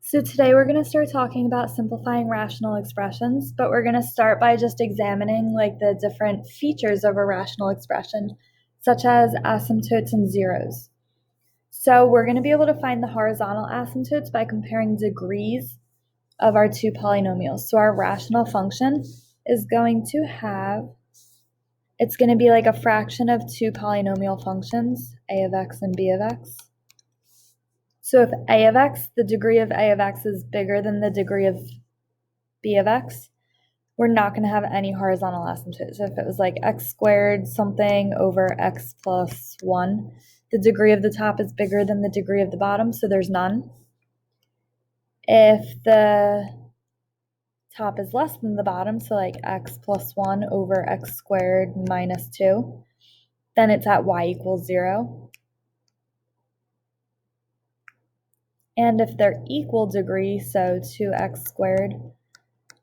So today we're going to start talking about simplifying rational expressions, but we're going to start by just examining the different features of a rational expression, such as asymptotes and zeros. So we're going to be able to find the horizontal asymptotes by comparing degrees of our two polynomials. So our rational function is going to have, it's going to be like a fraction of two polynomial functions, a of x and b of x. So if a of x, the degree of a of x is bigger than the degree of b of x, we're not going to have any horizontal asymptotes. So if it was like x squared something over x plus 1, the degree of the top is bigger than the degree of the bottom, so there's none. If the top is less than the bottom, so like x plus 1 over x squared minus 2, then it's at y equals 0. And if they're equal degree, so 2x squared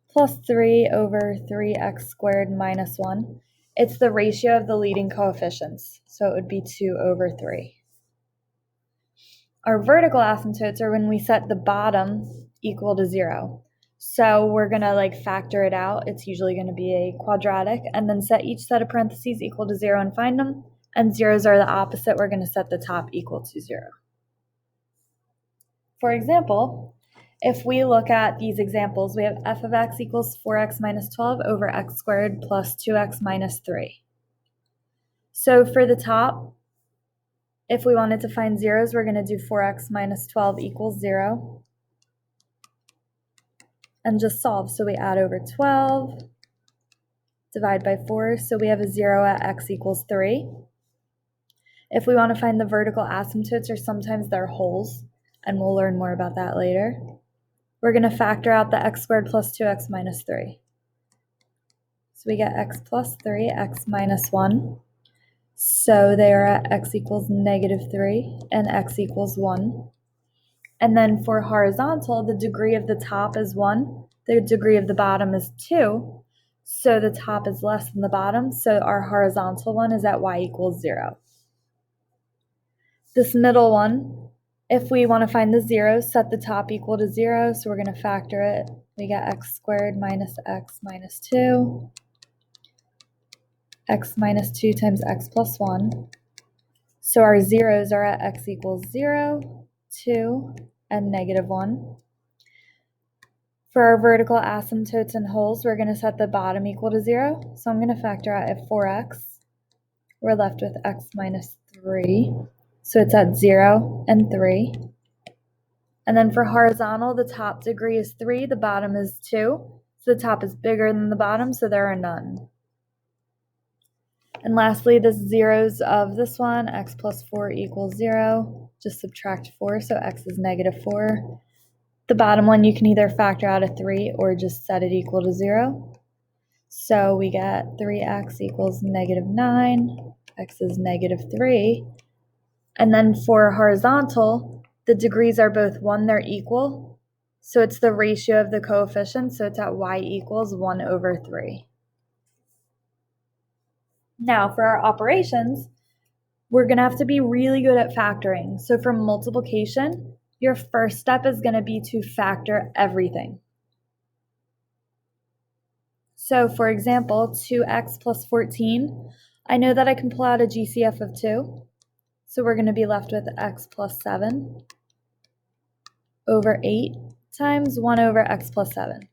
plus 3 over 3x squared minus 1, it's the ratio of the leading coefficients, so it would be 2 over 3. Our vertical asymptotes are when we set the bottom equal to 0. So we're going to factor it out. It's usually going to be a quadratic, and then set each set of parentheses equal to 0 and find them. And zeros are the opposite. We're going to set the top equal to 0. For example, if we look at these examples, we have f of x equals 4x minus 12 over x squared plus 2x minus 3. So for the top, if we wanted to find zeros, we're going to do 4x minus 12 equals 0 and just solve. So we add over 12, divide by 4, so we have a 0 at x equals 3. If we want to find the vertical asymptotes, or sometimes they're wholes, and we'll learn more about that later, we're going to factor out the x squared plus 2x minus 3. So we get x plus 3, x minus 1. So they are at x equals negative 3 and x equals 1. And then for horizontal, the degree of the top is 1. The degree of the bottom is 2. So the top is less than the bottom. So our horizontal one is at y equals 0. This middle one, if we want to find the zeros, set the top equal to 0. So we're going to factor it. We get x squared minus x minus 2. X minus 2 times x plus 1. So our zeros are at x equals 0, 2, and negative 1. For our vertical asymptotes and wholes, we're going to set the bottom equal to 0. So I'm going to factor out at 4x. We're left with x minus 3. So it's at 0 and 3. And then for horizontal, the top degree is 3, the bottom is 2. So the top is bigger than the bottom, so there are none. And lastly, the zeros of this one, x plus 4 equals 0. Just subtract 4, so x is negative 4. The bottom one, you can either factor out a 3 or just set it equal to 0. So we get 3x equals negative 9. X is negative 3. And then for horizontal, the degrees are both 1, they're equal. So it's the ratio of the coefficients, so it's at y equals 1 over 3. Now, for our operations, we're going to have to be really good at factoring. So for multiplication, your first step is going to be to factor everything. So for example, 2x plus 14, I know that I can pull out a GCF of 2. So we're going to be left with x plus 7 over 8 times 1 over x plus 7.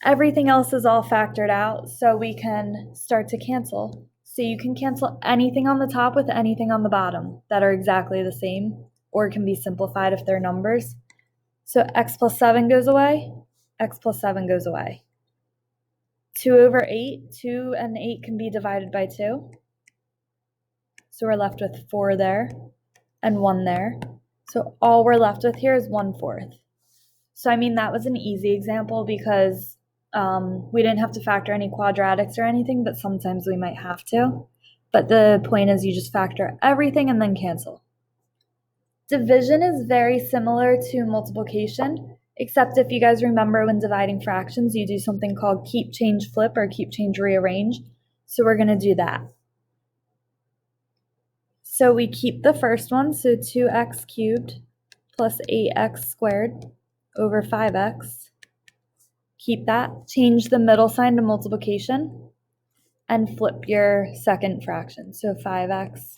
Everything else is all factored out, so we can start to cancel. So you can cancel anything on the top with anything on the bottom that are exactly the same, or can be simplified if they're numbers. So x plus 7 goes away, x plus 7 goes away. 2 over 8, 2 and 8 can be divided by 2. So we're left with 4 there and 1 there. So all we're left with here is 1/4. So I mean, that was an easy example because we didn't have to factor any quadratics or anything, but sometimes we might have to. But the point is you just factor everything and then cancel. Division is very similar to multiplication, except if you guys remember when dividing fractions, you do something called keep, change, flip, or keep, change, rearrange. So we're going to do that. So we keep the first one, so 2x cubed plus 8x squared. over 5x. Keep that. Change the middle sign to multiplication and flip your second fraction. So 5x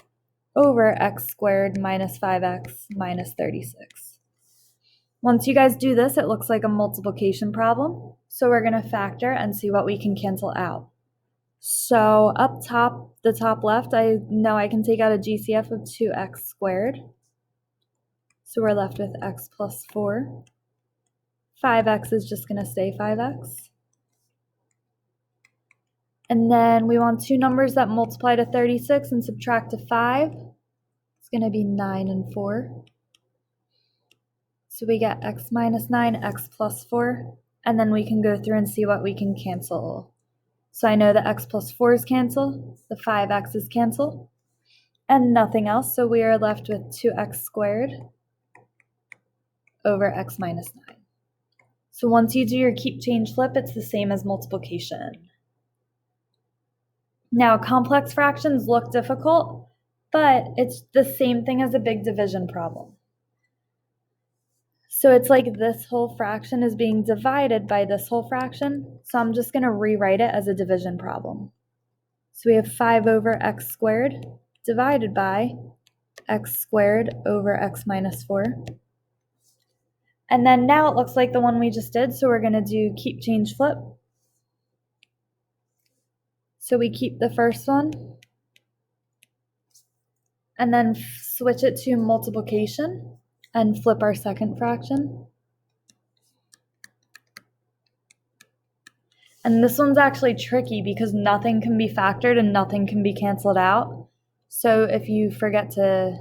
over x squared minus 5x minus 36. Once you guys do this, it looks like a multiplication problem. So we're going to factor and see what we can cancel out. So up top, the top left, I know I can take out a GCF of 2x squared. So we're left with x plus 4. 5x is just going to stay 5x. And then we want two numbers that multiply to 36 and subtract to 5. It's going to be 9 and 4. So we get x minus 9, x plus 4. And then we can go through and see what we can cancel. So I know the x plus 4's cancel, the 5x's cancel, and nothing else. So we are left with 2x squared over x minus 9. So once you do your keep, change, flip, it's the same as multiplication. Now, complex fractions look difficult, but it's the same thing as a big division problem. So it's like this whole fraction is being divided by this whole fraction. So I'm just going to rewrite it as a division problem. So we have 5 over x squared divided by x squared over x minus 4. And then now it looks like the one we just did, so we're going to do keep, change, flip. So we keep the first one and then switch it to multiplication and flip our second fraction. And this one's actually tricky because nothing can be factored and nothing can be canceled out. So if you forget to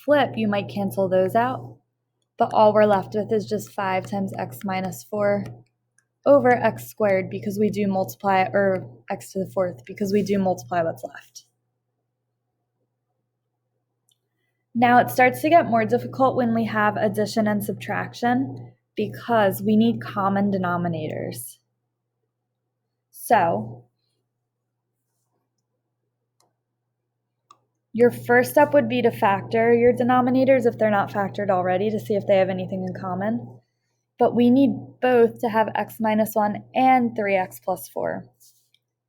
flip, you might cancel those out. But all we're left with is just 5 times x minus 4 over x squared because we do multiply, or x to the fourth, because we do multiply what's left. Now it starts to get more difficult when we have addition and subtraction because we need common denominators. So your first step would be to factor your denominators if they're not factored already to see if they have anything in common. But we need both to have x minus 1 and 3x plus 4.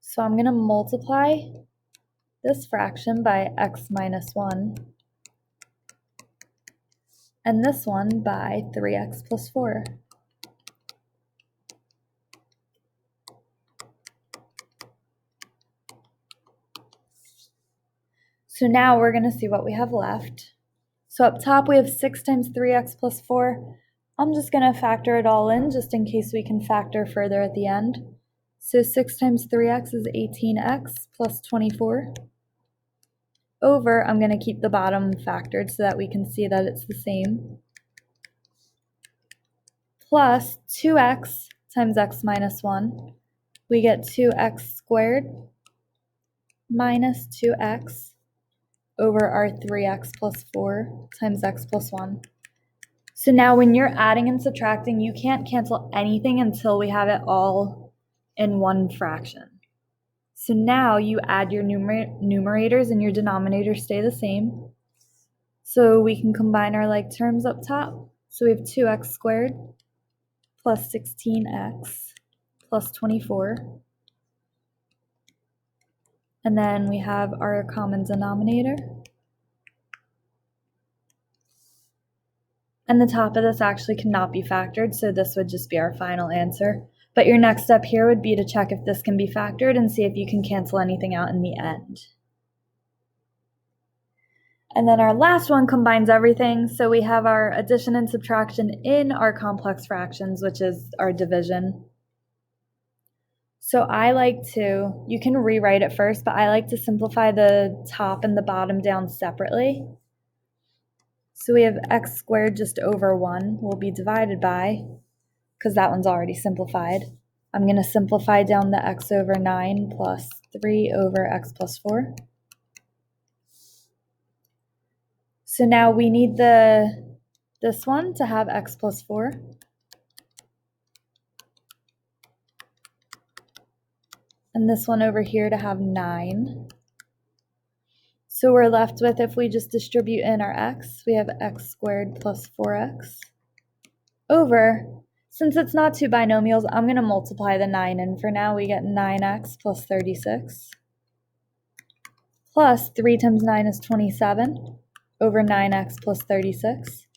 So I'm going to multiply this fraction by x minus 1 and this one by 3x plus 4. So now we're going to see what we have left. So up top we have 6 times 3x plus 4. I'm just going to factor it all in just in case we can factor further at the end. So 6 times 3x is 18x plus 24. Over, I'm going to keep the bottom factored so that we can see that it's the same. Plus 2x times x minus 1. We get 2x squared minus 2x over our 3x plus 4 times x plus 1. So now when you're adding and subtracting, you can't cancel anything until we have it all in one fraction. So now you add your numerators and your denominators stay the same. So we can combine our like terms up top. So we have 2x squared plus 16x plus 24. And then we have our common denominator. And the top of this actually cannot be factored, so this would just be our final answer. But your next step here would be to check if this can be factored and see if you can cancel anything out in the end. And then our last one combines everything. So we have our addition and subtraction in our complex fractions, which is our division. So I like to, you can rewrite it first, but I like to simplify the top and the bottom down separately. So we have x squared just over 1 will be divided by, because that one's already simplified. I'm going to simplify down the x over 9 plus 3 over x plus 4. So now we need this one to have x plus 4. And this one over here to have 9. So we're left with, if we just distribute in our x, we have x squared plus 4x over Since it's not two binomials, I'm going to multiply the 9 in for now. We get 9x plus 36 plus 3 times 9 is 27 over 9x plus 36.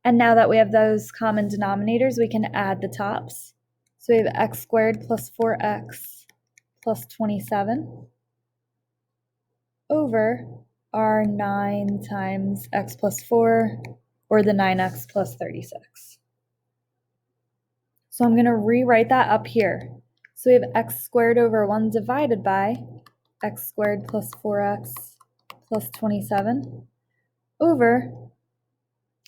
And now that we have those common denominators, we can add the tops. So we have x squared plus 4x plus 27 over our 9 times x plus 4, or the 9x plus 36. So I'm going to rewrite that up here. So we have x squared over 1 divided by x squared plus 4x plus 27 over,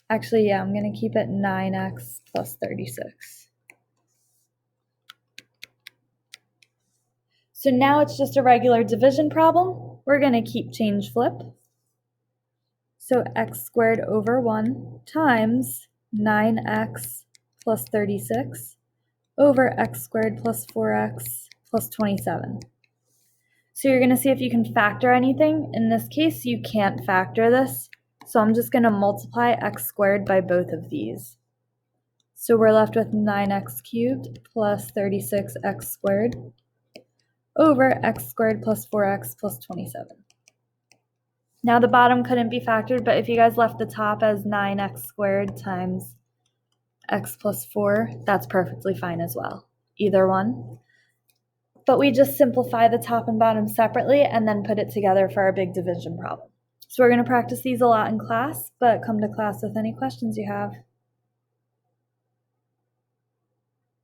actually, yeah, I'm going to keep it 9x plus 36. So now it's just a regular division problem. We're going to keep change flip. So x squared over 1 times 9x plus 36 over x squared plus 4x plus 27. So you're going to see if you can factor anything. In this case, you can't factor this. So I'm just going to multiply x squared by both of these. So we're left with 9x cubed plus 36x squared over x squared plus 4x plus 27. Now the bottom couldn't be factored, but if you guys left the top as 9x squared times x plus 4, that's perfectly fine as well. Either one. But we just simplify the top and bottom separately and then put it together for our big division problem. So we're going to practice these a lot in class, but come to class with any questions you have.